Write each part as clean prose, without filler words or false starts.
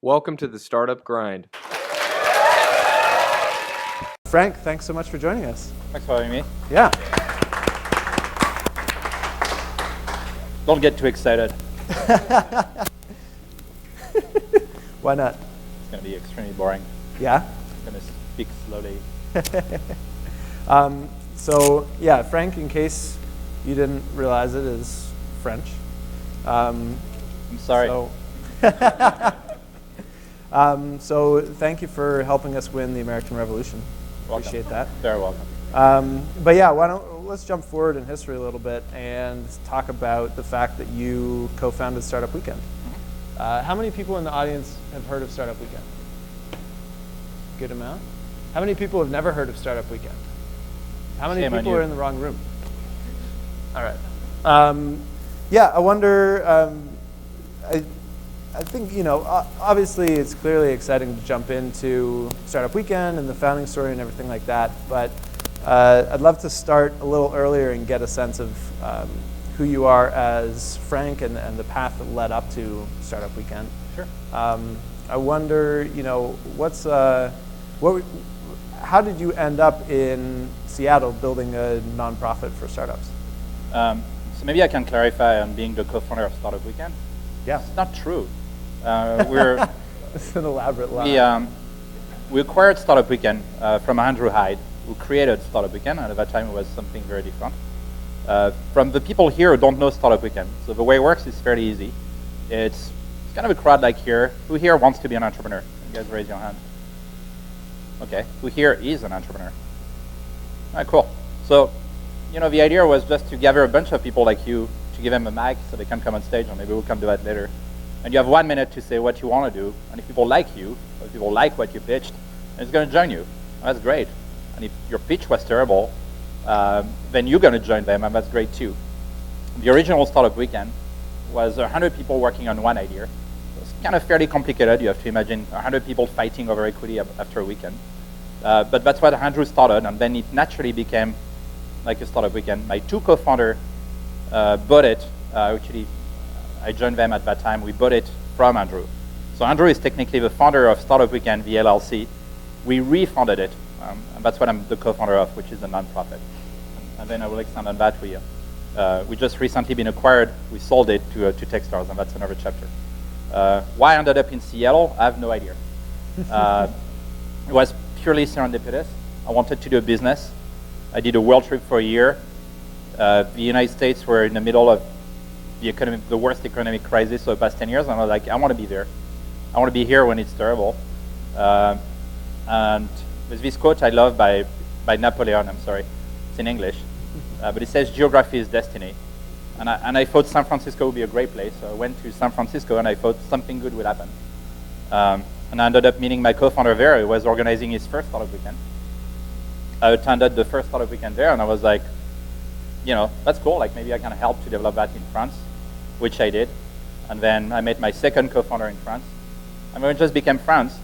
Welcome to the Startup Grind. Frank, thanks so much for joining us. Thanks for having me. Yeah. Don't get too excited. Why not? It's going to be extremely boring. Yeah? I'm going to speak slowly. So, yeah, Frank, in case you didn't realize it, is French. I'm sorry. So thank you for helping us win the American Revolution. Welcome. Appreciate that. Very welcome. But yeah, let's jump forward in history a little bit and talk about the fact that you co-founded Startup Weekend. How many people in the audience have heard of Startup Weekend? Good amount. How many people have never heard of Startup Weekend? How many people are in the wrong room? All right. Yeah, I wonder. I think, obviously it's clearly exciting to jump into Startup Weekend and the founding story and everything like that, but I'd love to start a little earlier and get a sense of who you are as Frank and the path that led up to Startup Weekend. Sure. I wonder, how did you end up in Seattle building a nonprofit for startups? So maybe I can clarify on being the co-founder of Startup Weekend. Yeah. It's not true. It's an elaborate lie. We acquired Startup Weekend from Andrew Hyde, who created Startup Weekend, and at that time it was something very different. From the people here who don't know Startup Weekend, so the way it works is fairly easy. It's kind of a crowd like here. Who here wants to be an entrepreneur? You guys raise your hand. Okay. Who here is an entrepreneur? All right, cool. So, the idea was just to gather a bunch of people like you, to give them a mic so they can come on stage, or maybe we'll come do that later. And you have 1 minute to say what you want to do, and if people like you, or if people like what you pitched, it's going to join you. And that's great. And if your pitch was terrible, then you're going to join them, and that's great too. The original Startup Weekend was 100 people working on one idea. It's kind of fairly complicated. You have to imagine 100 people fighting over equity after a weekend. But that's what Andrew started, and then it naturally became like a Startup Weekend. My two co-founders bought it. Actually, I joined them at that time. We bought it from Andrew. So Andrew is technically the founder of Startup Weekend, the LLC. We refunded it, and that's what I'm the co-founder of, which is a nonprofit. And then I will expand on that. We just recently been acquired. We sold it to Techstars, and that's another chapter. Why I ended up in Seattle, I have no idea. It was purely serendipitous. I wanted to do a business. I did a world trip for a year. The United States were in the middle of the worst economic crisis of the past 10 years, and I was like, I want to be there. I want to be here when it's terrible. And there's this quote I love by Napoleon, I'm sorry, it's in English, but it says, geography is destiny. And I thought San Francisco would be a great place, so I went to San Francisco and I thought something good would happen. And I ended up meeting my co-founder there, who was organizing his first Startup Weekend. I attended the first Startup Weekend there, and I was like, that's cool, like maybe I can help to develop that in France, which I did. And then I met my second co-founder in France, and we just became friends.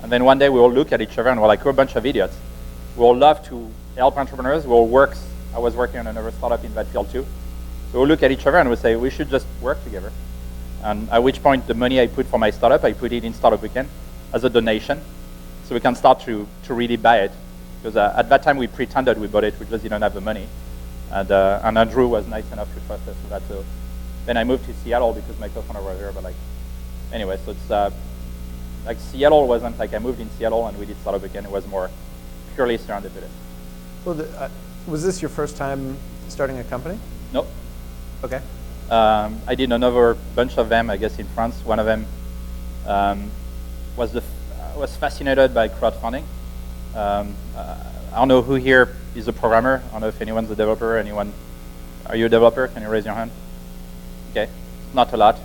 And then one day we all look at each other and we're like, we're a bunch of idiots. We all love to help entrepreneurs. We all work. I was working on another startup in that field too. So we'll look at each other and we say, we should just work together. And at which point the money I put for my startup, I put it in Startup Weekend as a donation, so we can start to really buy it. Because at that time we pretended we bought it, we just didn't have the money. And Andrew was nice enough to trust us with that. So then I moved to Seattle because my co-founder was there. But anyway, so it's Seattle wasn't like I moved in Seattle and we did Startup Weekend. It was more purely serendipitous. Well, was this your first time starting a company? Nope. Okay. I did another bunch of them, I guess, in France. One of them was fascinated by crowdfunding. I don't know who here is a programmer. I don't know if anyone's a developer. Are you a developer? Can you raise your hand? Okay, not a lot.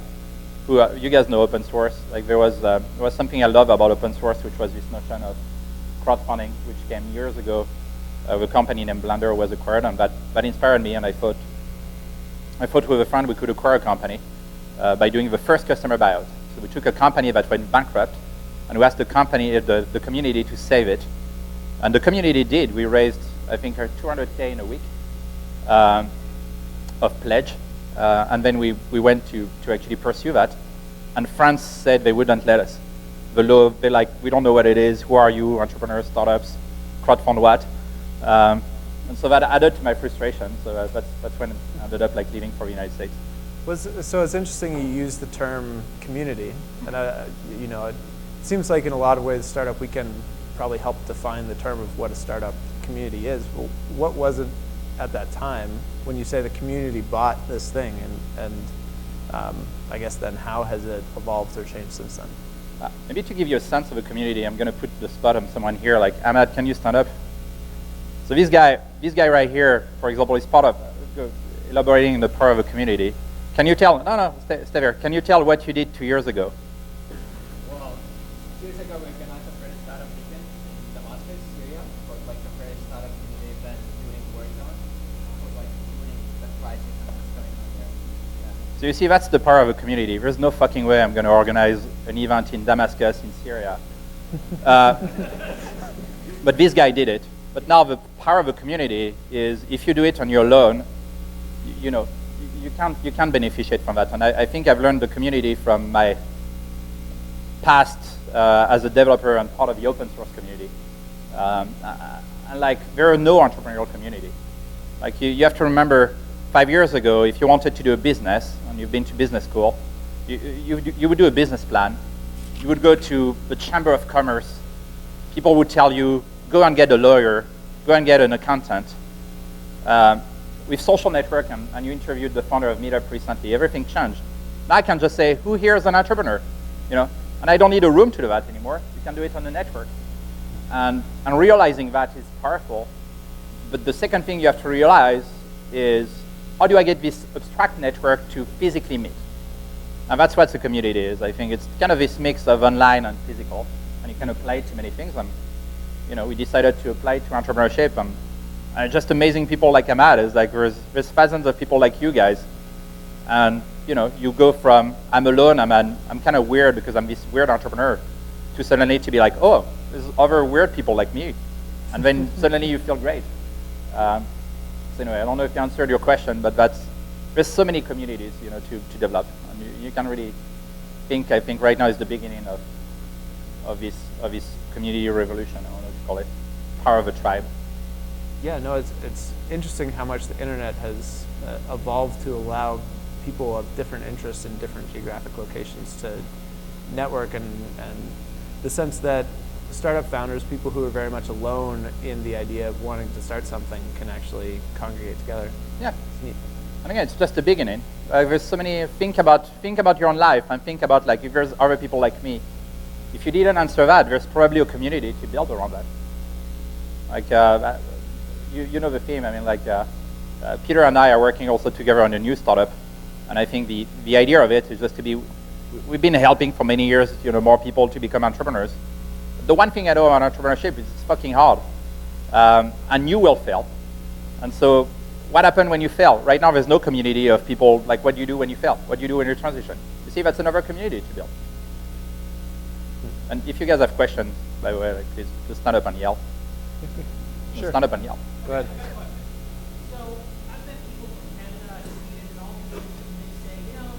You guys know open source. Like there was something I love about open source, which was this notion of crowdfunding, which came years ago. A company named Blender was acquired, and that inspired me. And I thought with a friend we could acquire a company by doing the first customer buyout. So we took a company that went bankrupt, and we asked the community to save it. And the community did. We raised, I think, $200K in a week of pledge. And then we went to actually pursue that. And France said they wouldn't let us. law, they're like, we don't know what it is, who are you, entrepreneurs, startups, crowdfund what? And so that added to my frustration. So that's when I ended up like leaving for the United States. So it's interesting you use the term community, and you know, it seems like in a lot of ways Startup Weekend probably helped define the term of what a startup community is. Well, what was it at that time when you say the community bought this thing, and I guess then how has it evolved or changed since then? Maybe to give you a sense of a community, I'm going to put the spot on someone here, like Ahmad, can you stand up? So this guy right here, for example, is part of elaborating the power of a community. Can you tell? No, stay there. Can you tell what you did 2 years ago? Well, 2 years ago we organized a first startup weekend in Damascus, Syria, for like the first startup community event doing work on, for like doing the crisis and what's going on there. Yeah. So you see, that's the power of a community. There's no fucking way I'm going to organize an event in Damascus, in Syria. But this guy did it. But now the power of a community is if you do it on your own, you know, you can't beneficiate from that. And I think I've learned the community from my past as a developer and part of the open source community. And like, there are no entrepreneurial community. Like you have to remember 5 years ago, if you wanted to do a business, and you've been to business school, you would do a business plan. You would go to the Chamber of Commerce. People would tell you, go and get a lawyer, go and get an accountant. With social network, and you interviewed the founder of Meetup recently, everything changed. Now I can just say, who here is an entrepreneur? You know, and I don't need a room to do that anymore. You can do it on the network. And realizing that is powerful. But the second thing you have to realize is, how do I get this abstract network to physically meet? And that's what the community is. I think it's kind of this mix of online and physical, and you can apply it to many things. You know, we decided to apply it to entrepreneurship. And just amazing people like Ahmad is like, there's thousands of people like you guys. And you know, you go from, I'm alone, I'm kind of weird because I'm this weird entrepreneur, to suddenly to be like, oh, there's other weird people like me. And then suddenly you feel great. So anyway, I don't know if you answered your question, but there's so many communities, you know, to develop. And you can really think, I think right now is the beginning of this community revolution, I don't know what to call it, power of a tribe. Yeah, no, it's interesting how much the internet has evolved to allow people of different interests in different geographic locations to network, and the sense that startup founders, people who are very much alone in the idea of wanting to start something, can actually congregate together. Yeah. It's neat. And again, it's just the beginning. There's so many, think about your own life, and think about like, if there's other people like me, if you didn't answer that, there's probably a community to build around that. Like, you know the theme, I mean, like, Peter and I are working also together on a new startup, and I think the idea of it is just to be, we've been helping for many years, you know, more people to become entrepreneurs. The one thing I know about entrepreneurship is it's fucking hard, and you will fail. And so, what happened when you fail? Right now, there's no community of people, like, what do you do when you fail? What do you do when you transition? You see, that's another community to build. And if you guys have questions, by the way, like, please just stand up and yell. Sure. Stand up and yell. Go ahead. So I've met people from Canada, Sweden, and all these places, and they say, you know,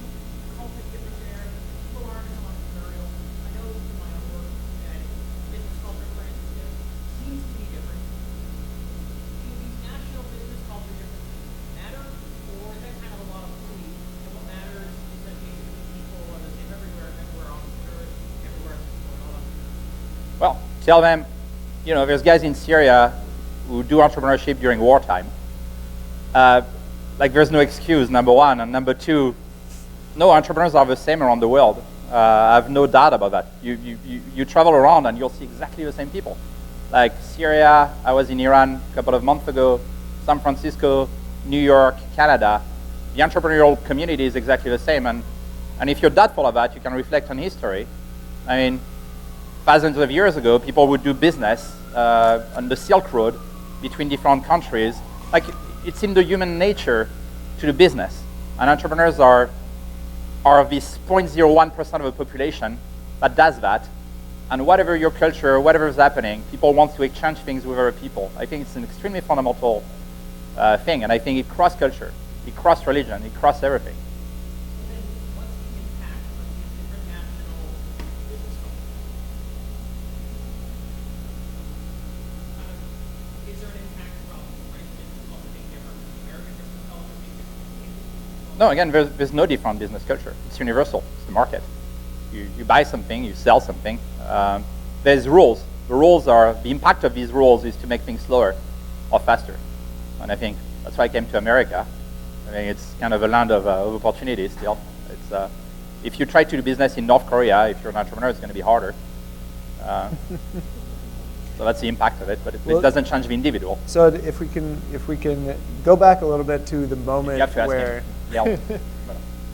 culture different there. People aren't as entrepreneurial. I know from my own work that business culture, for instance, seems to be different. Do these national business culture differences matter, or is that kind of a lot of belief? And what matters is that basically people are the same everywhere, and we're entrepreneurs everywhere. Well, tell them, you know, there's guys in Syria who do entrepreneurship during wartime. Like, there's no excuse, number one. And number two, no, entrepreneurs are the same around the world. I have no doubt about that. You travel around and you'll see exactly the same people. Like Syria, I was in Iran a couple of months ago, San Francisco, New York, Canada. The entrepreneurial community is exactly the same. And if you're doubtful of that, you can reflect on history. I mean, thousands of years ago, people would do business on the Silk Road between different countries. Like, it's in the human nature to do business. And entrepreneurs are this 0.01% of the population that does that. And whatever your culture, whatever is happening, people want to exchange things with other people. I think it's an extremely fundamental thing. And I think it cross culture, it cross religion, it cross everything. So then, what's the impact on these different national business cultures? No, again, there's no different business culture. It's universal. It's the market. You buy something, you sell something. There's rules. The rules are, the impact of these rules is to make things slower or faster. And I think that's why I came to America. I mean, it's kind of a land of opportunities still. It's, if you try to do business in North Korea, if you're an entrepreneur, it's going to be harder. So that's the impact of it, but it doesn't change the individual. So if we can go back a little bit to the moment You have to ask where him. Yeah.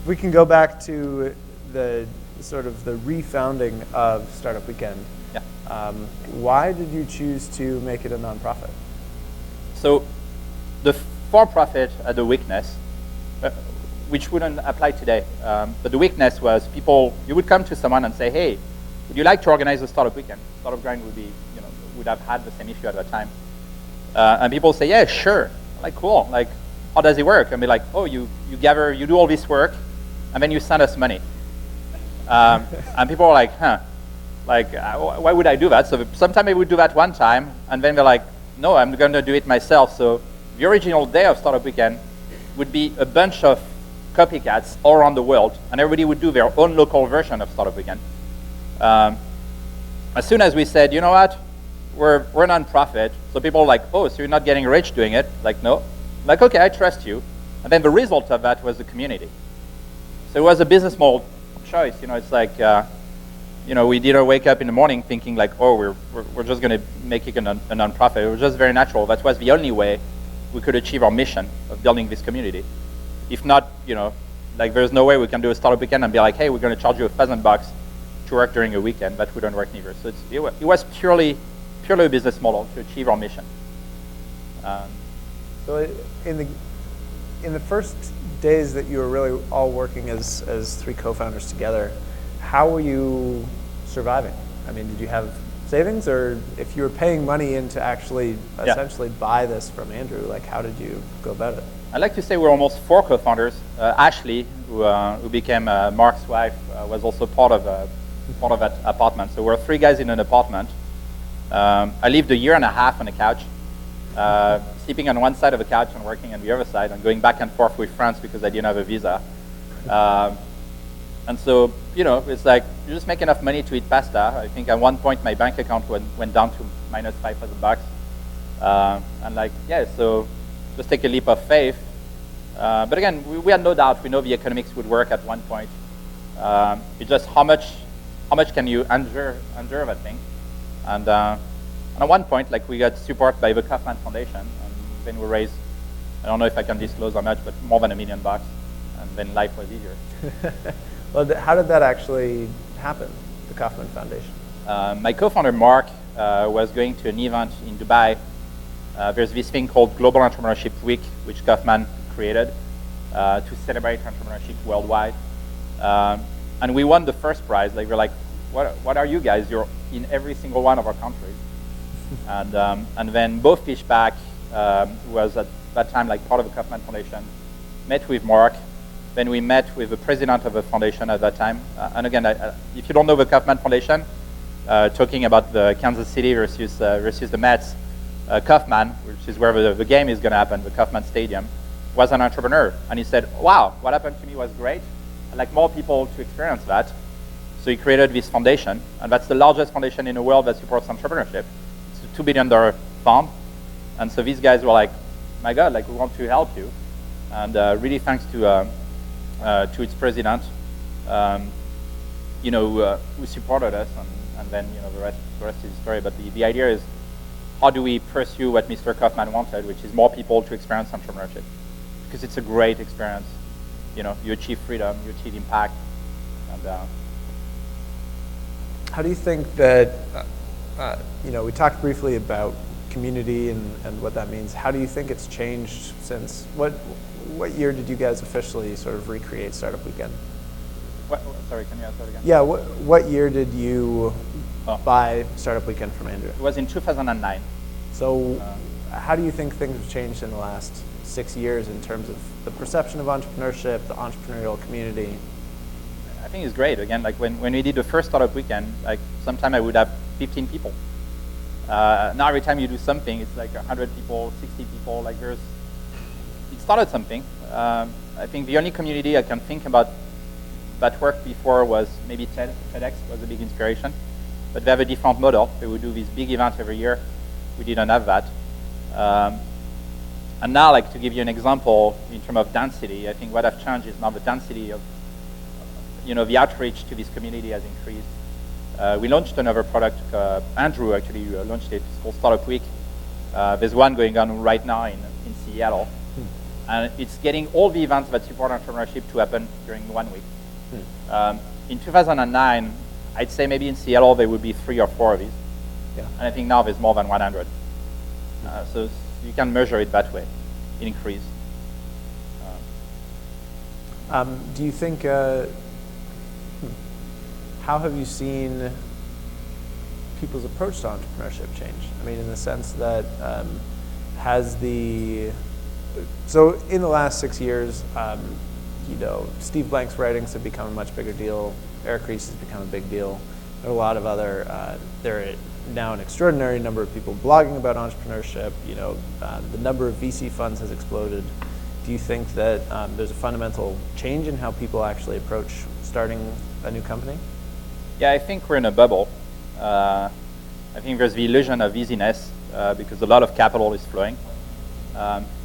we can go back to the sort of the refounding of Startup Weekend. Yeah. Why did you choose to make it a nonprofit? So the for-profit had a weakness, which wouldn't apply today. But the weakness was people, you would come to someone and say, hey, would you like to organize a Startup Weekend? Startup Grind would be, would have had the same issue at that time. And people say, yeah, sure. I'm like, cool. Like, how does it work? And be like, oh, you gather, you do all this work, and then you send us money. And people are like, huh, like, why would I do that? So sometimes I would do that one time, and then they're like, no, I'm going to do it myself. So the original day of Startup Weekend would be a bunch of copycats all around the world, and everybody would do their own local version of Startup Weekend. As soon as we said, you know what, we're a non-profit, so people are like, oh, so you're not getting rich doing it? Like, no. I'm like, okay, I trust you. And then the result of that was the community. So it was a business model choice. It's like, we didn't wake up in the morning thinking like, oh, we're just going to make it a non-profit. It was just very natural. That was the only way we could achieve our mission of building this community. If not, like there's no way we can do a Startup Weekend and be like, hey, we're going to charge you $1,000 to work during a weekend. That wouldn't work neither. So it was purely a business model to achieve our mission. So in the first days that you were really all working as three co-founders together, how were you surviving? I mean, did you have savings, or if you were paying money in to actually essentially buy this from Andrew, like how did you go about it? I'd like to say we're almost 4 co-founders. Ashley, who became Mark's wife, was also part of that apartment. So we're 3 guys in an apartment. I lived a year and a half on a couch, sleeping on one side of the couch and working on the other side, and going back and forth with friends because I didn't have a visa. And so, it's like you just make enough money to eat pasta. I think at one point my bank account went down to minus $5,000. And like, yeah, so just take a leap of faith. But again, we had no doubt. We know the economics would work at one point. It's just how much can you endure that thing? And at one point, like we got support by the Kaufman Foundation, and then we raised, I don't know if I can disclose how much, but more than $1 million, and then life was easier. Well, how did that actually happen, the Kaufman Foundation? My co-founder, Mark, was going to an event in Dubai. There's this thing called Global Entrepreneurship Week, which Kaufman created to celebrate entrepreneurship worldwide. And we won the first prize. Like, we're like, what are you guys? You're in every single one of our countries. And then Bo Fishback, who was at that time like part of the Kaufman Foundation, met with Mark. Then we met with the president of the foundation at that time. And again, if you don't know the Kaufman Foundation, talking about the Kansas City versus the Mets, Kaufman, which is where the game is going to happen, the Kaufman Stadium, was an entrepreneur. And he said, wow, what happened to me was great. I'd like more people to experience that. So he created this foundation, and that's the largest foundation in the world that supports entrepreneurship. It's a $2 billion fund. And so these guys were like, my God, like we want to help you. And really thanks to its president, who supported us, and then the rest is history. But the idea is, how do we pursue what Mr. Kaufman wanted, which is more people to experience entrepreneurship? Because it's a great experience. You achieve freedom, you achieve impact, and how do you think that, we talked briefly about community and what that means. How do you think it's changed since, what year did you guys officially sort of recreate Startup Weekend? Sorry, can you ask that again? Yeah, what year did you buy Startup Weekend from Andrew? It was in 2009. So how do you think things have changed in the last 6 years in terms of the perception of entrepreneurship, the entrepreneurial community? I think it's great. Again, like when we did the first Startup Weekend, like sometime I would have 15 people. Now every time you do something, it's like 100 people, 60 people. Like it's started something. I think the only community I can think about that worked before was maybe TedX was a big inspiration. But they have a different model. They would do these big events every year. We didn't have that. And now, like, to give you an example in terms of density, I think what has changed is now the density of, the outreach to this community has increased. We launched another product. Andrew actually launched it. It's called Startup Week. There's one going on right now in Seattle. And it's getting all the events that support entrepreneurship to happen during 1 week. In 2009, I'd say maybe in Seattle there would be 3 or 4 of these. Yeah. And I think now there's more than 100. So you can measure it that way, increase. Do you think, how have you seen people's approach to entrepreneurship change? I mean, in the sense that so in the last 6 years, Steve Blank's writings have become a much bigger deal. Eric Ries has become a big deal. There are a lot of other, there are now an extraordinary number of people blogging about entrepreneurship. The number of VC funds has exploded. Do you think that there's a fundamental change in how people actually approach starting a new company? Yeah, I think we're in a bubble. I think there's the illusion of easiness because a lot of capital is flowing.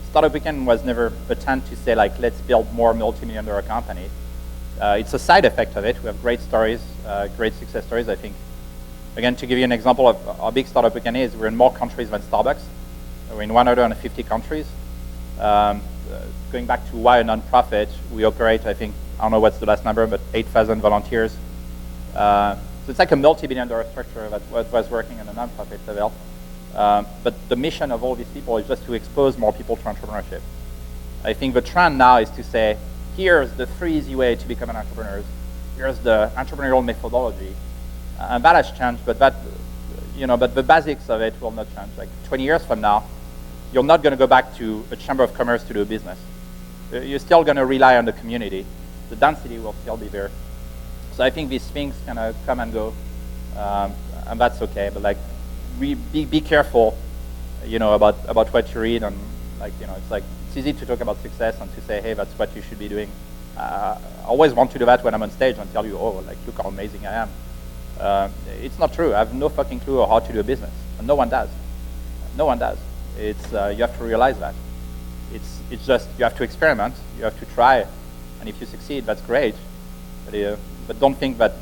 Startup Weekend was never a attempt to say, like, let's build more multi-million-dollar companies. It's a side effect of it. We have great stories, great success stories, I think. Again, to give you an example of how big Startup Weekend is, we're in more countries than Starbucks. We're in 150 countries. Going back to why a nonprofit, we operate, I think, I don't know what's the last number, but 8,000 volunteers. So it's like a multi-billion-dollar structure that was working on a nonprofit level. But the mission of all these people is just to expose more people to entrepreneurship. I think the trend now is to say, here's the 3 easy ways to become an entrepreneur. Here's the entrepreneurial methodology. And that has changed, but but the basics of it will not change. Like 20 years from now, you're not going to go back to a chamber of commerce to do a business. You're still going to rely on the community. The density will still be there. So I think these things kind of come and go, and that's okay. But like, be careful, about what you read, and it's easy to talk about success and to say, hey, that's what you should be doing. I always want to do that when I'm on stage and tell you, oh, like, look how amazing I am. It's not true. I have no fucking clue how to do a business, and no one does. No one does. It's you have to realize that. It's just you have to experiment. You have to try, and if you succeed, that's great. But don't think that,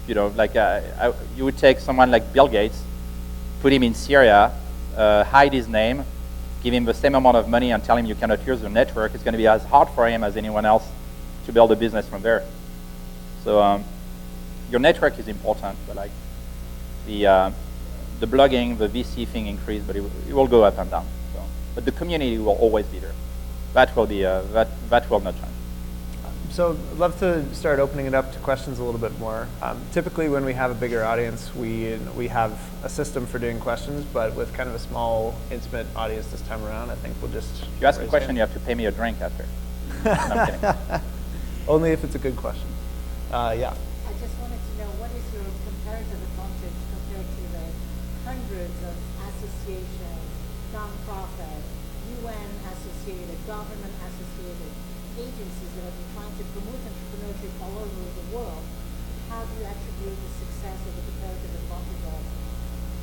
you would take someone like Bill Gates, put him in Syria, hide his name, give him the same amount of money, and tell him you cannot use your network. It's going to be as hard for him as anyone else to build a business from there. So your network is important, but like the blogging, the VC thing increased, but it will go up and down. So, but the community will always be there. That will be that will not change. So I'd love to start opening it up to questions a little bit more. Typically when we have a bigger audience, we have a system for doing questions, but with kind of a small, intimate audience this time around, I think we'll just... If you ask a question, you have to pay me a drink after. No, I'm kidding. Only if it's a good question. Yeah. I just wanted to know, what is your comparative advantage compared to the hundreds of associations, non-profit, UN-associated, government-associated agencies that have been trying to promote entrepreneurship all over the world? How do you attribute the success or the comparative advantage of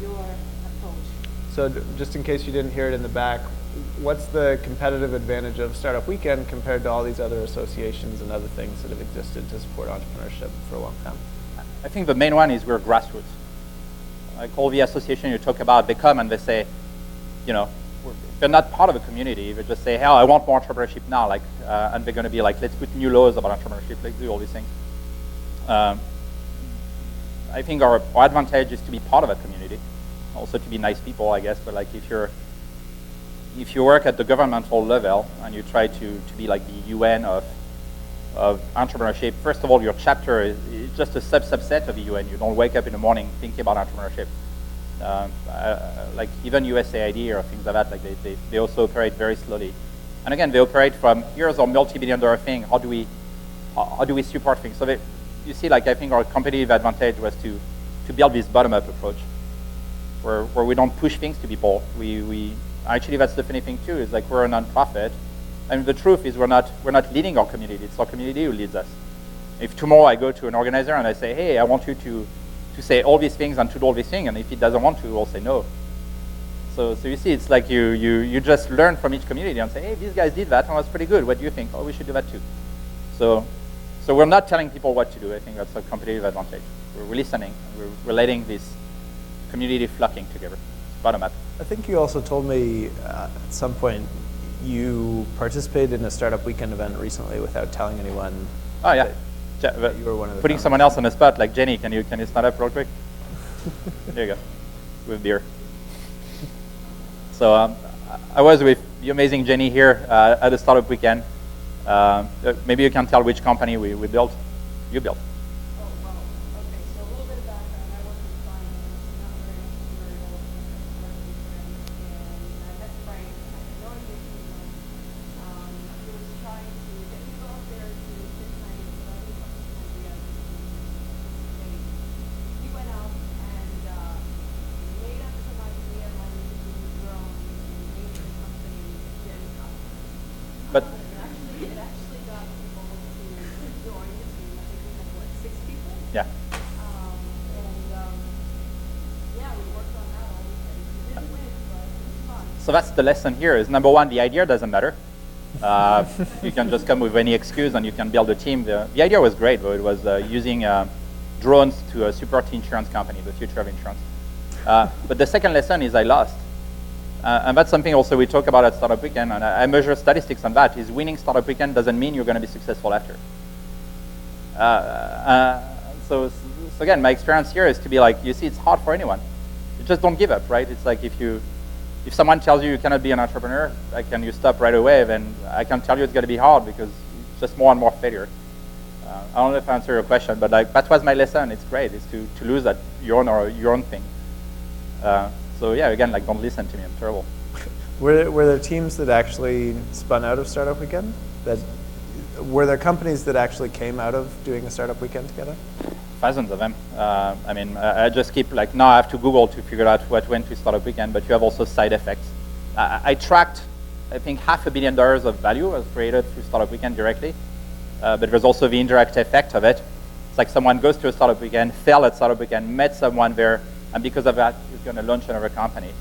your approach? So just in case you didn't hear it in the back, what's the competitive advantage of Startup Weekend compared to all these other associations and other things that have existed to support entrepreneurship for a long time? I think the main one is we're grassroots. Like all the associations you talk about, they come and they say, they're not part of a community. They just say, hey, I want more entrepreneurship now. Like, and they're going to be like, let's put new laws about entrepreneurship. Let's do all these things. I think our advantage is to be part of a community. Also to be nice people, I guess. But like, if you work at the governmental level and you try to be like the UN of entrepreneurship, first of all, your chapter is just a subset of the UN. You don't wake up in the morning thinking about entrepreneurship. Like even USAID or things like that, like they also operate very slowly. And again, they operate from, here's our multi-billion-dollar thing. How do we support things? So you see, like, I think our competitive advantage was to build this bottom-up approach, where we don't push things to people. We actually, that's the funny thing too, is like we're a nonprofit. And the truth is we're not leading our community. It's our community who leads us. If tomorrow I go to an organizer and I say, hey, I want you to say all these things and to do all these things, and if he doesn't want to, we'll say no. So you see, it's like you just learn from each community and say, hey, these guys did that and it was pretty good. What do you think? Oh, we should do that too. So we're not telling people what to do. I think that's a competitive advantage. We're listening. We're letting this community flocking together, bottom up. I think you also told me at some point you participated in a startup weekend event recently without telling anyone. Oh yeah. that you were one of the Putting founders. someone else on the spot, like Jenny, can you stand up real quick? There you go, with beer. So I was with the amazing Jenny here at the startup weekend. Maybe you can tell which company we built. You built. Oh, wow. Okay, so a little bit of background. I work in finance, not very entrepreneurial, and I met Frank. I've known him for 2 months. He was trying to get people out there to pitch my idea. He went out and made up some idea of how we could do your own name the company Gen Cup. But It actually got people to join the team. I think we had, what, 6 people? yeah. Yeah, we worked on that all weekend. We didn't win, but it was fun. So that's the lesson here is number one, the idea doesn't matter. You can just come with any excuse and you can build a team. The idea was great, though. It was using drones to support the insurance company, the future of insurance. But the second lesson is I lost. And that's something also we talk about at Startup Weekend, and I measure statistics on that, is winning Startup Weekend doesn't mean you're going to be successful after. So again, my experience here is to be like, you see, it's hard for anyone. You just don't give up, right? It's like if someone tells you you cannot be an entrepreneur, like, and you stop right away, then I can tell you it's going to be hard because it's just more and more failure. I don't know if I answered your question, but like that was my lesson. It's great, is to lose at your own thing. So yeah, again, like don't listen to me. I'm terrible. Were there teams that actually spun out of Startup Weekend? Were there companies that actually came out of doing a Startup Weekend together? Thousands of them. I mean, I just keep like, now I have to Google to figure out what went to Startup Weekend, but you have also side effects. I tracked, I think, $500 million of value was created through Startup Weekend directly, but there's also the indirect effect of it. It's like someone goes to a Startup Weekend, failed at Startup Weekend, met someone there, and because of that, he's going to launch another company.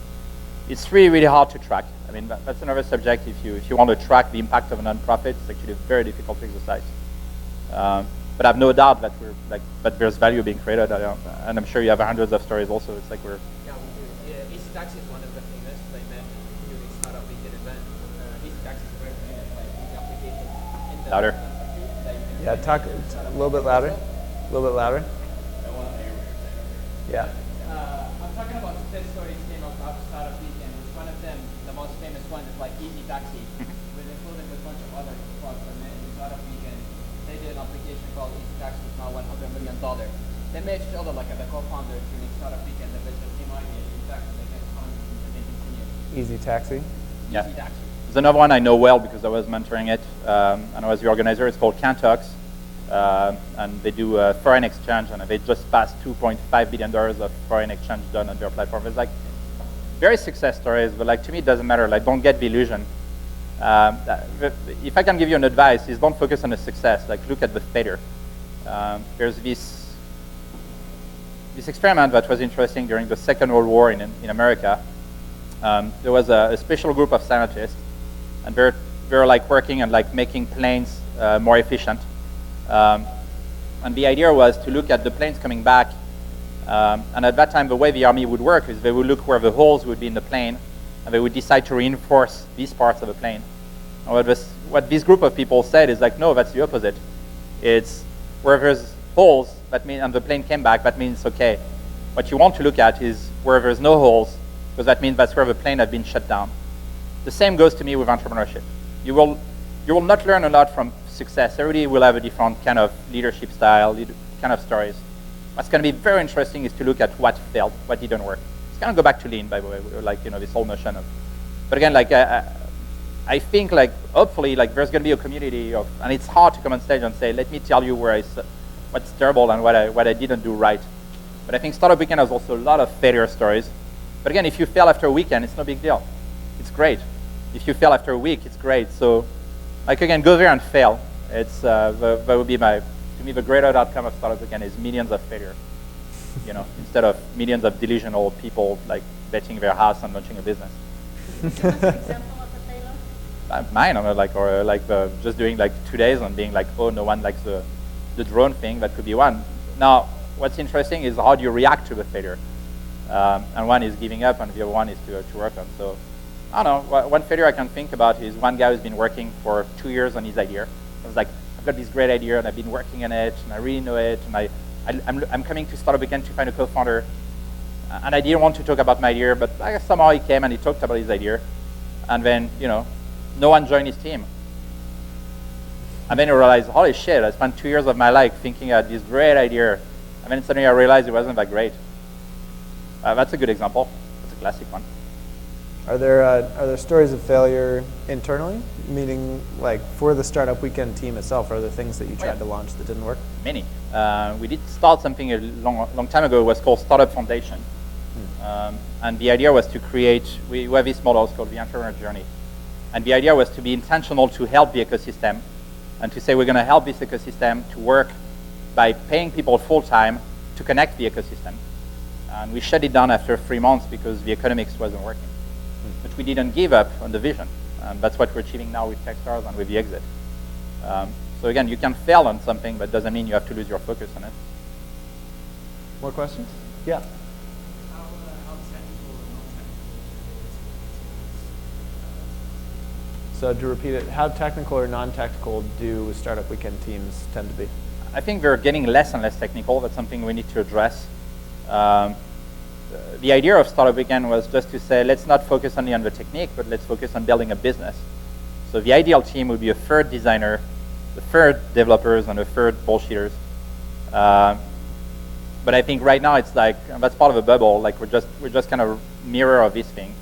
It's really, really hard to track. I mean, that's another subject. If you want to track the impact of a nonprofit, it's actually a very difficult exercise. But I have no doubt that that there's value being created, and I'm sure you have hundreds of stories also. It's like we're. Yeah, we do. Yeah, Easy Taxi is one of the famous they met during Startup Weekend event. Easy Taxi is very famous, like the application in the Louder. Yeah, talk a little bit louder. A little bit louder. Yeah. I'm talking about success stories came out of Startup Weekend. It's one of them, the most famous one is like Easy Taxi, with including with a bunch of other folks that met in Startup Weekend. They did an application called Easy Taxi, it's now $100 million. They met each other like the co-founders during Startup Weekend, and they just came out and Easy Taxi, they get funded and they continue. Easy Taxi. Yeah. Easy Taxi. There's another one I know well because I was mentoring it, and I was the organizer. It's called Cantox, and they do foreign exchange, and they just passed $2.5 billion of foreign exchange done on their platform. It's like very success stories, but like to me it doesn't matter. Like don't get the illusion. If I can give you an advice, is don't focus on the success. Like look at the failure. There's this experiment that was interesting during the Second World War in America. There was a special group of scientists, and they were like working on like making planes more efficient. And the idea was to look at the planes coming back. And at that time, the way the army would work is they would look where the holes would be in the plane, and they would decide to reinforce these parts of the plane. And what this group of people said is like, no, that's the opposite. It's where there's holes, that means, and the plane came back, that means it's okay. What you want to look at is where there's no holes, because that means that's where the plane has been shut down. The same goes to me with entrepreneurship. You will not learn a lot from success. Everybody will have a different kind of leadership style, kind of stories. What's going to be very interesting is to look at what failed, what didn't work. It's going to go back to lean, by the way, like this whole notion of. But again, like I think like hopefully like there's going to be a community of, and it's hard to come on stage and say, let me tell you what's terrible and what I didn't do right. But I think Startup Weekend has also a lot of failure stories. But again, if you fail after a weekend, it's no big deal. It's great. If you fail after a week, it's great. So Like again, go there and fail. It's that would be to me the greater outcome of Startup Weekend is millions of failure. You know, instead of millions of delusional people like betting their house on launching a business. Give us an example of a failure. Mine, just doing like 2 days and being like, oh, no one likes the drone thing. That could be one. Now, what's interesting is how do you react to the failure? And one is giving up, and the other one is to work on. So, I don't know. One failure I can think about is one guy who's been working for 2 years on his idea. I was like, I've got this great idea, and I've been working on it, and I really know it, and I'm coming to Startup Weekend to find a co-founder, and I didn't want to talk about my idea, but I guess somehow he came and he talked about his idea, and then no one joined his team, and then I realized, holy shit, I spent 2 years of my life thinking of this great idea, and then suddenly I realized it wasn't that great. That's a good example. That's a classic one. Are there stories of failure internally? Meaning, like for the Startup Weekend team itself, are there things that you tried to launch that didn't work? Many. We did start something a long time ago. It was called Startup Foundation, and the idea was to create. We have this model called the entrepreneur journey, and the idea was to be intentional to help the ecosystem, and to say we're going to help this ecosystem to work by paying people full time to connect the ecosystem. And we shut it down after 3 months because the economics wasn't working. But we didn't give up on the vision. And that's what we're achieving now with Techstars and with the exit. So again, you can fail on something, but doesn't mean you have to lose your focus on it. More questions? Yeah. How technical or non-technical? So to repeat it, how technical or non-technical do Startup Weekend teams tend to be? I think they're getting less and less technical. That's something we need to address. The idea of Startup Weekend was just to say, let's not focus only on the technique, but let's focus on building a business. So the ideal team would be a third designer, a third developers, and a third bullshitters. But I think right now it's like, and that's part of a bubble, like we're just kind of mirror of this thing,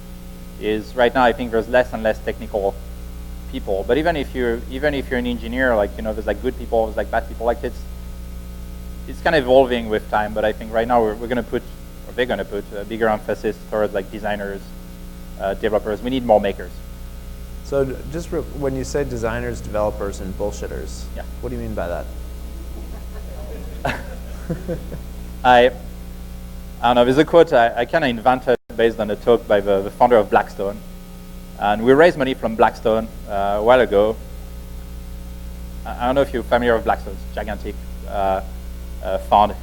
is right now I think there's less and less technical people. But even if you're an engineer, like, there's like good people, there's like bad people, like it's kind of evolving with time, but I think right now they're going to put a bigger emphasis towards like designers, developers. We need more makers. So just when you say designers, developers, and bullshitters, yeah. What do you mean by that? I don't know, there's a quote I kind of invented based on a talk by the founder of Blackstone. And we raised money from Blackstone a while ago. I don't know if you're familiar with Blackstone, it's gigantic. Fund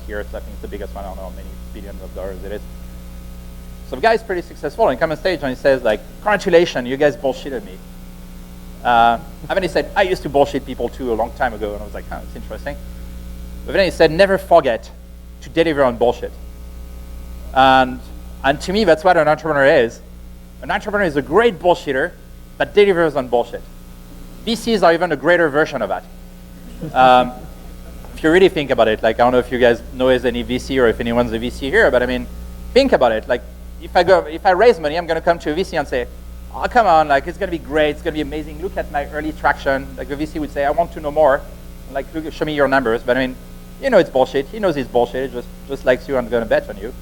here, so I think it's the biggest one. I don't know how many billions of dollars it is. So the guy is pretty successful, and he comes on stage and he says, like, congratulations, you guys bullshitted me. And then he said, I used to bullshit people too a long time ago, and I was like, that's interesting. But then he said, never forget to deliver on bullshit. And to me, that's what an entrepreneur is. An entrepreneur is a great bullshitter that delivers on bullshit. VCs are even a greater version of that. If you really think about it, like, I don't know if you guys know as any VC or if anyone's a VC here, but I mean, think about it. Like, if I raise money, I'm going to come to a VC and say, oh, come on, like, it's going to be great, it's going to be amazing. Look at my early traction. Like, the VC would say, I want to know more. Like, look, show me your numbers. But I mean, it's bullshit. He knows it's bullshit. It just likes you and going to bet on you.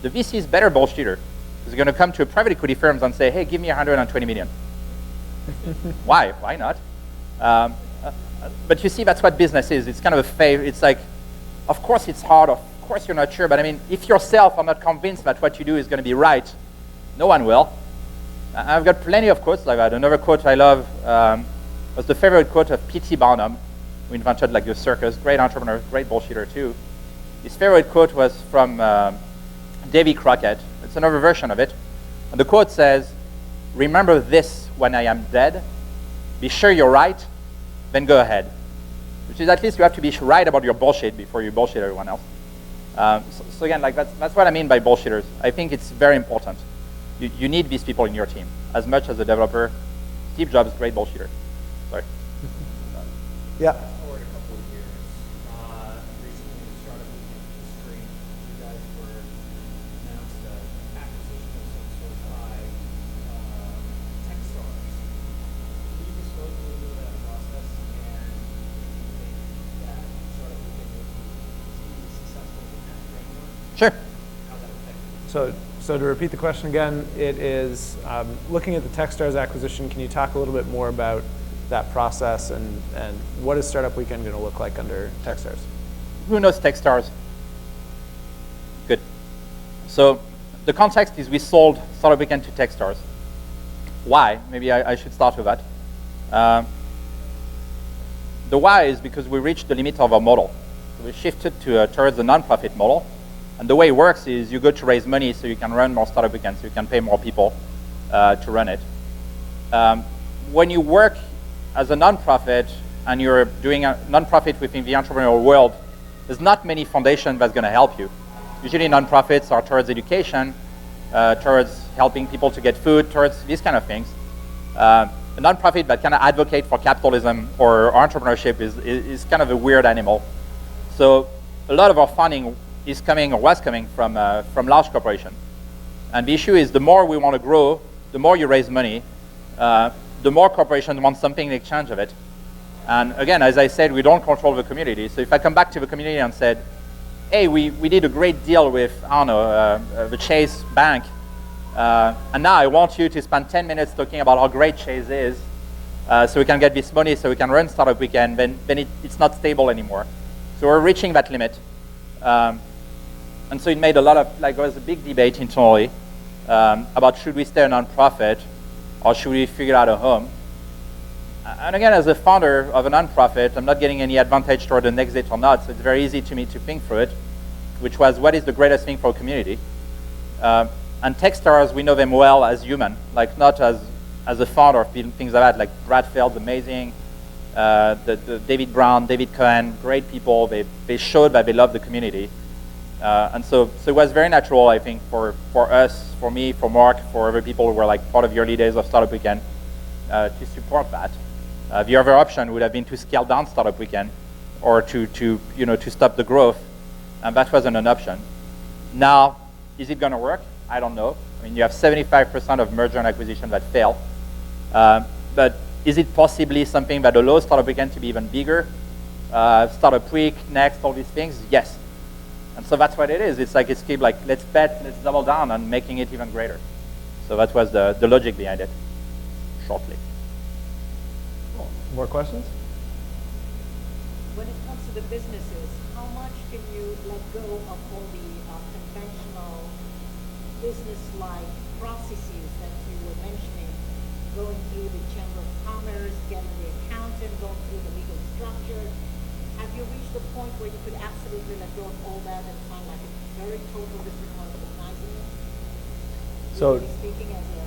The VC is better bullshitter. He's going to come to private equity firms and say, hey, give me 120 million. Why? Why not? But you see, that's what business is. It's kind of a favor. It's like, of course it's hard. Of course you're not sure. But I mean, if yourself are not convinced that what you do is going to be right, no one will. I've got plenty of quotes like that. Another quote I love was the favorite quote of P.T. Barnum, who invented like the circus. Great entrepreneur, great bullshitter too. His favorite quote was from Davy Crockett. It's another version of it. And the quote says, remember this when I am dead. Be sure you're right. Then go ahead. Which is at least you have to be right about your bullshit before you bullshit everyone else. So again, like that's what I mean by bullshitters. I think it's very important. You need these people in your team as much as a developer. Steve Jobs, great bullshitter. Sorry. Yeah. Forward a couple of years, recently in Startup Weekend history, you guys were announced an acquisition of some sort by Techstars. Can you disclose a little bit of that process and if you think that Startup Weekend will be successful in that framework? Sure. How that affected? So to repeat the question again, it is looking at the Techstars acquisition. Can you talk a little bit more about that process, and what is Startup Weekend going to look like under Techstars? Who knows Techstars? Good. So the context is we sold Startup Weekend to Techstars. Why? Maybe I should start with that. The why is because we reached the limit of our model. So we shifted towards a non-profit model. And the way it works is you go to raise money so you can run more Startup Weekends, so you can pay more people to run it. When you work as a non-profit and you're doing a non-profit within the entrepreneurial world, there's not many foundations that's going to help you. Usually non-profits are towards education, towards helping people to get food, towards these kind of things. A non-profit that kind of advocate for capitalism or entrepreneurship is kind of a weird animal. So a lot of our funding is coming or was coming from large corporations. And the issue is the more we want to grow, the more you raise money, the more corporations want something in exchange of it. And again, as I said, we don't control the community. So if I come back to the community and said, hey, we did a great deal with, I don't know, the Chase Bank, and now I want you to spend 10 minutes talking about how great Chase is, so we can get this money, so we can run Startup Weekend, then it's not stable anymore. So we're reaching that limit. And so it made a lot of, there was a big debate internally about should we stay a nonprofit or should we figure out a home? And again, as a founder of a nonprofit, I'm not getting any advantage toward an exit or not, so it's very easy to me to think through it, which was what is the greatest thing for a community? And Techstars, we know them well as human, not as a founder, things like that, like Brad Feld's amazing, the David Brown, David Cohen, great people, they showed that they love the community. And so it was very natural, I think, for us, for me, for Mark, for other people who were part of the early days of Startup Weekend to support that. The other option would have been to scale down Startup Weekend or to stop the growth, and that wasn't an option. Now, is it going to work? I don't know. I mean, you have 75% of merger and acquisition that fail. But is it possibly something that allows Startup Weekend to be even bigger? Startup Week, Next, all these things? Yes. And so that's what it is. It's let's bet, let's double down on making it even greater. So that was the logic behind it, shortly. More questions? When it comes to the businesses, how much can you let go of all the conventional business-like processes that you were mentioning, going through the Chamber of Commerce, getting the accountant, going through the legal structure? Have you reached the point where you could absolutely let go of all that and find a very total different way of organizing it? So, speaking as a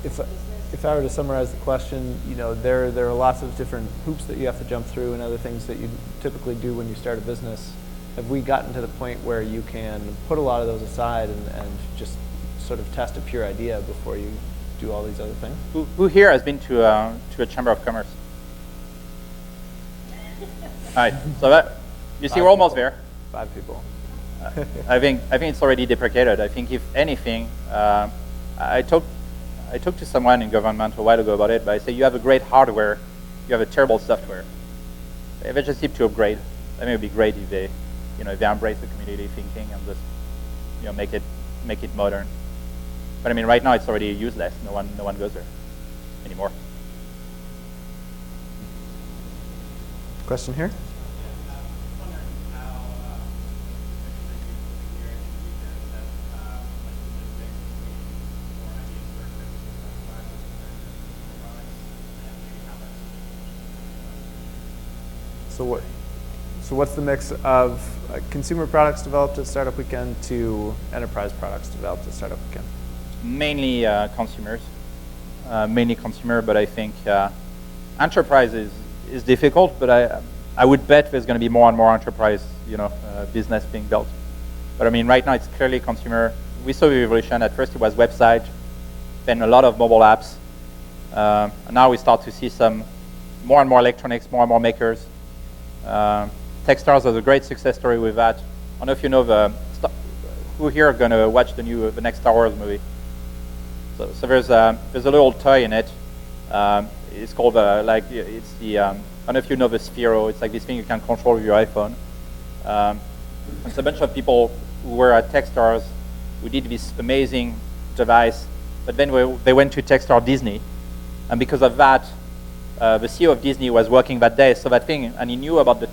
business? If I were to summarize the question, there are lots of different hoops that you have to jump through and other things that you typically do when you start a business. Have we gotten to the point where you can put a lot of those aside and just sort of test a pure idea before you do all these other things? Who here has been to a Chamber of Commerce? All right, so you see, we're almost there. 5 people. I think it's already deprecated. I think if anything, I talked to someone in government a while ago about it, but I say you have a great hardware, you have a terrible software. If they just need to upgrade, I mean, it would be great if they, if they embrace the community thinking and just, make it modern. But I mean, right now it's already useless. No one goes there anymore. Question here? So what's the mix of consumer products developed at Startup Weekend to enterprise products developed at Startup Weekend? Mainly consumers, but I think enterprise is difficult, but I would bet there's going to be more and more enterprise business being built. But I mean, right now it's clearly consumer. We saw the evolution. At first it was website, then a lot of mobile apps. And now we start to see some more and more electronics, more and more makers. Techstars is a great success story with that. I don't know if you know who here are going to watch the next Star Wars movie. So there's a little toy in it. It's called it's the I don't know if you know the Sphero. It's like this thing you can control with your iPhone. It's a bunch of people who were at Techstars who did this amazing device, but then they went to Techstars Disney, and because of that, the CEO of Disney was working that day, saw that thing, and he knew about the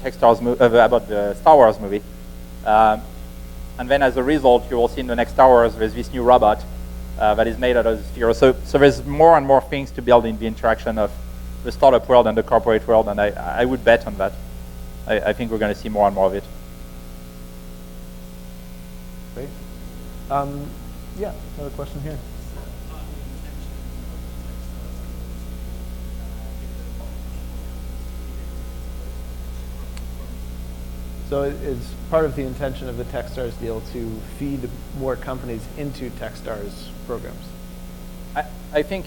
about the Star Wars movie. And then as a result, you will see in the next Star Wars, there's this new robot that is made out of sphere. So there's more and more things to build in the interaction of the startup world and the corporate world, and I would bet on that. I think we're going to see more and more of it. Great. Yeah, another question here. So it's part of the intention of the Techstars deal to feed more companies into Techstars programs. I think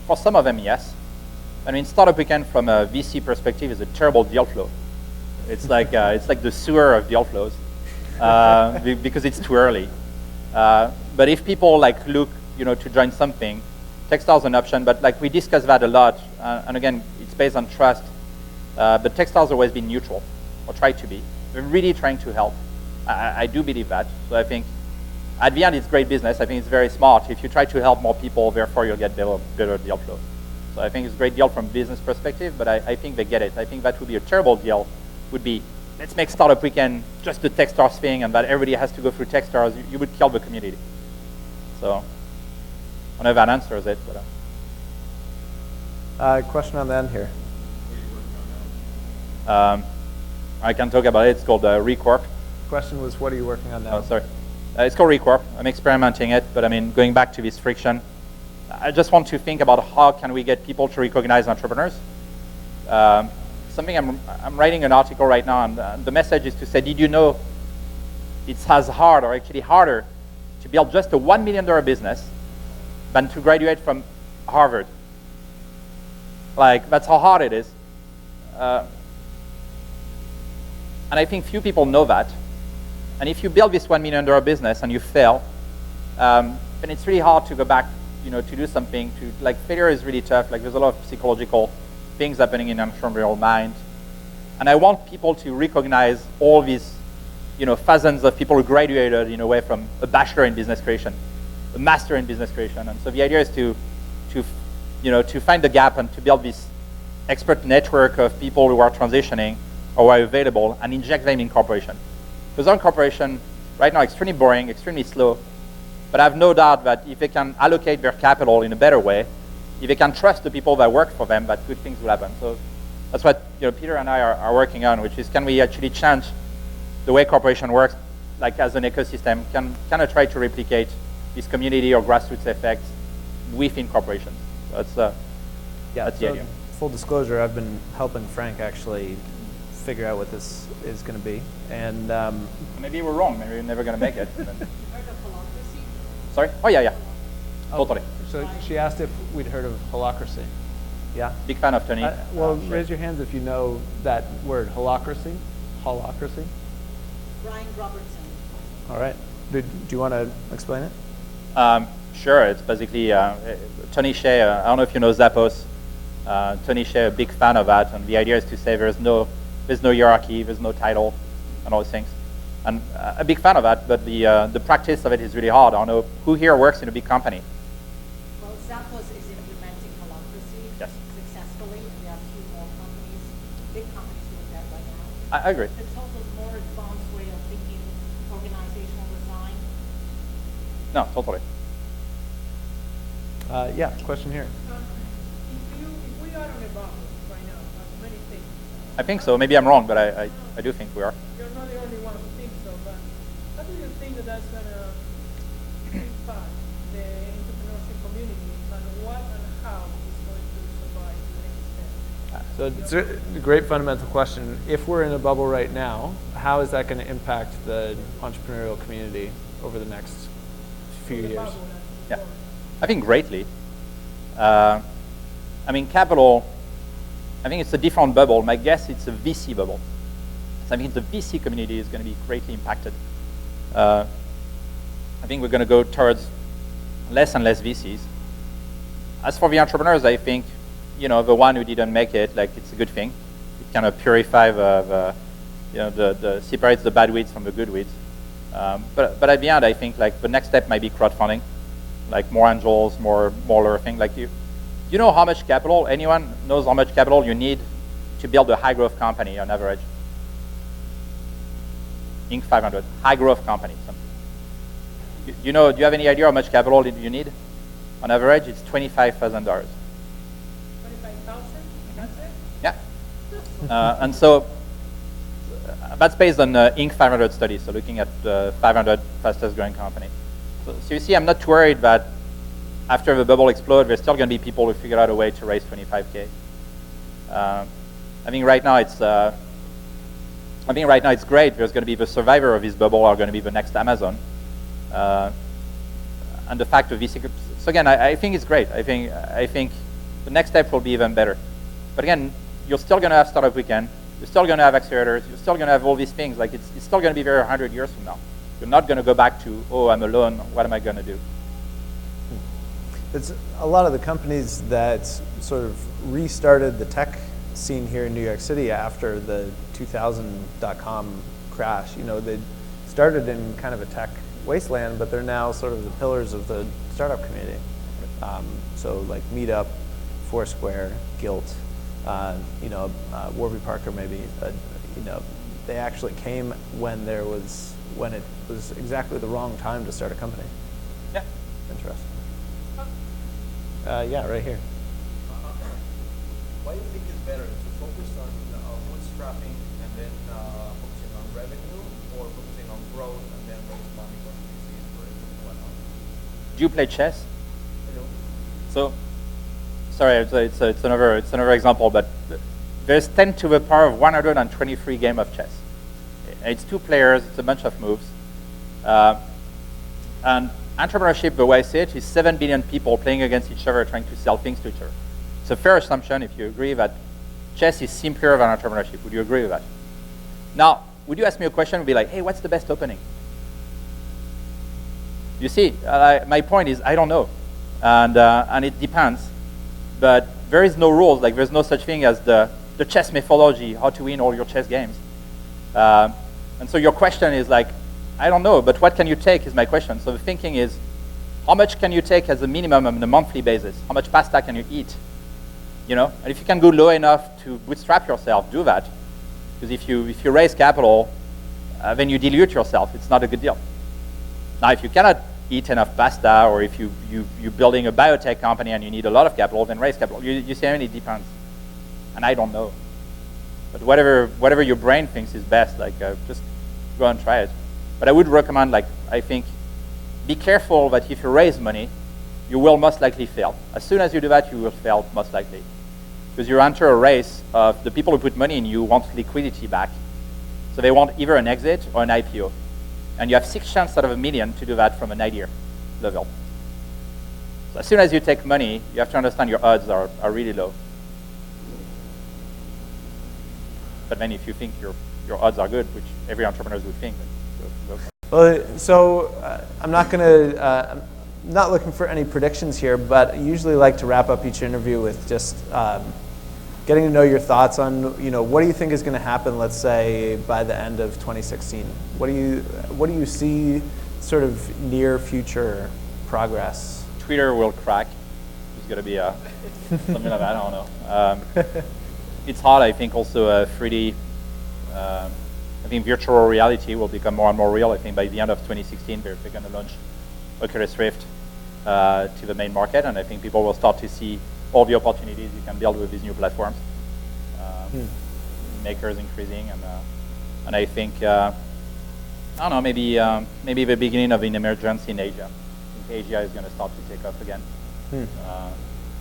for some of them, yes. I mean, Startup Weekend from a VC perspective is a terrible deal flow. It's like the sewer of deal flows because it's too early. But if people like look, to join something, Techstars is an option. But like we discuss that a lot, and again, it's based on trust. But Techstars has always been neutral, or try to be. We're really trying to help. I do believe that. So I think at the end, it's great business. I think it's very smart. If you try to help more people, therefore you'll get better deal flow. So I think it's a great deal from business perspective, but I think they get it. I think that would be a terrible deal, would be, let's make Startup Weekend just the Techstars thing and that everybody has to go through Techstars. You would kill the community. So I don't know if that answers it. But, question on the end here. I can talk about it. It's called Recorp. Question was, what are you working on now? Oh, sorry. It's called Recorp. I'm experimenting it, but I mean, going back to this friction, I just want to think about how can we get people to recognize entrepreneurs. Something I'm writing an article right now, and the message is to say, did you know it's as hard, or actually harder, to build just a $1 million business than to graduate from Harvard? Like, that's how hard it is. And I think few people know that. And if you build this $1 million business and you fail, then it's really hard to go back, to do something. Like, failure is really tough. Like, there's a lot of psychological things happening in an entrepreneurial mind. And I want people to recognize all these, thousands of people who graduated in a way from a bachelor in business creation, a master in business creation. And so the idea is to find the gap and to build this expert network of people who are transitioning or are available and inject them in corporation. Because our corporation right now is extremely boring, extremely slow, but I have no doubt that if they can allocate their capital in a better way, if they can trust the people that work for them, that good things will happen. So that's what Peter and I are working on, which is, can we actually change the way corporation works, like as an ecosystem, can I try to replicate this community or grassroots effect within corporations? So that's the idea. Full disclosure, I've been helping Frank actually figure out what this is going to be, and maybe we're wrong. Maybe we're never going to make it. Heard of holacracy? Sorry? Oh yeah, totally. So she asked if we'd heard of holacracy. Yeah. Big fan of Tony. Well, sure. raise your hands if you know that word, holacracy. Holacracy. Brian Robertson. All right. Do you want to explain it? Sure. It's basically Tony Hsieh. I don't know if you know Zappos. Tony Hsieh, a big fan of that, and the idea is to say there's no hierarchy, there's no title, and all these things. And a big fan of that, but the practice of it is really hard. I don't know who here works in a big company. Well, Zappos is implementing holacracy successfully, and there are a few more companies, big companies doing that right now. I agree. It's also a more advanced way of thinking organizational design. No, totally. Yeah, question here. If we are on a bubble right now, as many things. I think so. Maybe I'm wrong, but I do think we are. You're not the only one who thinks so, but how do you think that that's going to impact the entrepreneurship community, and what and how it's going to survive the next step? So it's a great fundamental question. If we're in a bubble right now, how is that going to impact the entrepreneurial community over the next few years? Yeah, I think greatly. I mean, capital, I think it's a different bubble. My guess it's a VC bubble. So I think the VC community is going to be greatly impacted. I think we're going to go towards less and less VCs. As for the entrepreneurs, I think, the one who didn't make it, like, it's a good thing. It kind of purifies separates the bad weeds from the good weeds. But at the end, I think, like, the next step might be crowdfunding, like more angels, more other things. Like, you know how much capital, anyone knows how much capital you need to build a high growth company on average? Inc. 500, high growth company. Do you have any idea how much capital you need? On average, it's $25,000. 25,000? That's it? Yeah. And so that's based on Inc. 500 study, so looking at the 500 fastest growing company. So you see, I'm not too worried that after the bubble explodes, there's still going to be people who figure out a way to raise 25K. I think right now it's great. There's going to be the survivor of this bubble are going to be the next Amazon. And the fact of VC, so again, I think it's great. I think the next step will be even better. But again, you're still going to have Startup Weekend. You're still going to have accelerators. You're still going to have all these things. Like it's still going to be there 100 years from now. You're not going to go back to, oh, I'm alone. What am I going to do? It's a lot of the companies that sort of restarted the tech scene here in New York City after the 2000.com crash. You know, they started in kind of a tech wasteland, but they're now sort of the pillars of the startup community. So like Meetup, Foursquare, Gilt, Warby Parker maybe. They actually came when it was exactly the wrong time to start a company. Yeah. Interesting. Yeah, right here. Why do you think it's better to focus on bootstrapping and then focusing on revenue, or focusing on growth and then raise money from VCs for it and whatnot? Do you play chess? I do. So, sorry, it's another example, but there's 10 to the power of 123 game of chess. It's 2 players, it's a bunch of moves. And entrepreneurship, the way I see it, is 7 billion people playing against each other, trying to sell things to each other. It's a fair assumption if you agree that chess is simpler than entrepreneurship. Would you agree with that? Now, would you ask me a question? Would be like, hey, what's the best opening? You see, my point is, I don't know, and it depends. But there is no rules. Like there's no such thing as the chess methodology, how to win all your chess games. And so your question is like, I don't know, but what can you take is my question. So the thinking is, how much can you take as a minimum on a monthly basis? How much pasta can you eat? You know, and if you can go low enough to bootstrap yourself, do that. Because if you raise capital, then you dilute yourself. It's not a good deal. Now, if you cannot eat enough pasta, or if you're building a biotech company and you need a lot of capital, then raise capital. You see, it depends. And I don't know. But whatever your brain thinks is best, like just go and try it. But I would recommend, like, I think, be careful that if you raise money, you will most likely fail. As soon as you do that, you will fail most likely. Because you enter a race of the people who put money in you want liquidity back. So they want either an exit or an IPO. And you have 6 chances out of 1 million to do that from an idea level. So as soon as you take money, you have to understand your odds are really low. But then if you think your odds are good, which every entrepreneur would think, then go for it. Well, so I'm not looking for any predictions here, but I usually like to wrap up each interview with just getting to know your thoughts on, what do you think is going to happen, let's say, by the end of 2016? What do you see sort of near future progress? Twitter will crack. There's going to be something like that, I don't know. It's hard, I think, also 3D. I think virtual reality will become more and more real. I think by the end of 2016, they're going to launch Oculus Rift to the main market, and I think people will start to see all the opportunities you can build with these new platforms. Makers increasing, and I think I don't know, maybe the beginning of an emergence in Asia. I think Asia is going to start to take off again.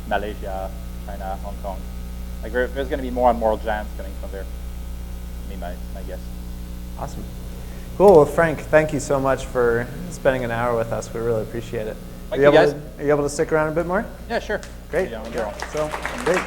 Malaysia, China, Hong Kong. Like there's going to be more and more giants coming from there. My guess. Awesome. Cool. Well, Franck, thank you so much for spending an hour with us. We really appreciate it. Thank you, guys. Are you able to stick around a bit more? Yeah, sure. Great. Yeah, So, great.